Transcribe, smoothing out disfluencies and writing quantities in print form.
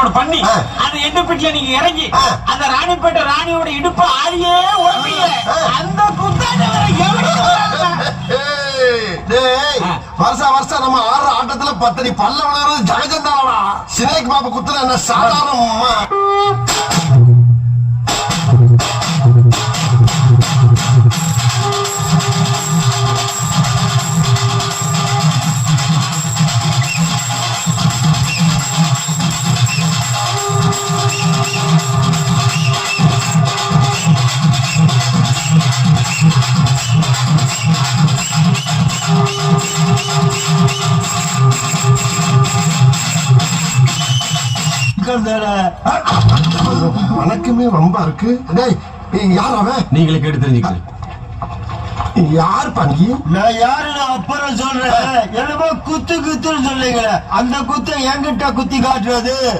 ஏற்பாடு பண்ணி அந்த எண்ணெய் நீங்க இறங்கி அந்த ராணிப்பேட்டை ராணியோட இடுப்பு ஆடியே ஓடுவீங்க. அந்த குத்தாண்டவரை வருஷம் நம்ம ஆடுற ஆட்டத்துல 10 அடி பல்ல விழுகிறது ஜகஜந்தானடா. சினேக் பாபு குத்துன என்ன சாதாரணமா? வணக்கமே ரொம்ப இருக்கு. யார் அவன்? நீங்களே கேட்டு தெரிஞ்சுக்கிறேன். யார் பங்கி? நான் யாருன்னு அப்புறம் சொல்றேன். என்னமோ குத்துன்னு சொல்லுங்க. அந்த குத்தை என்கிட்ட குத்தி காட்டுறது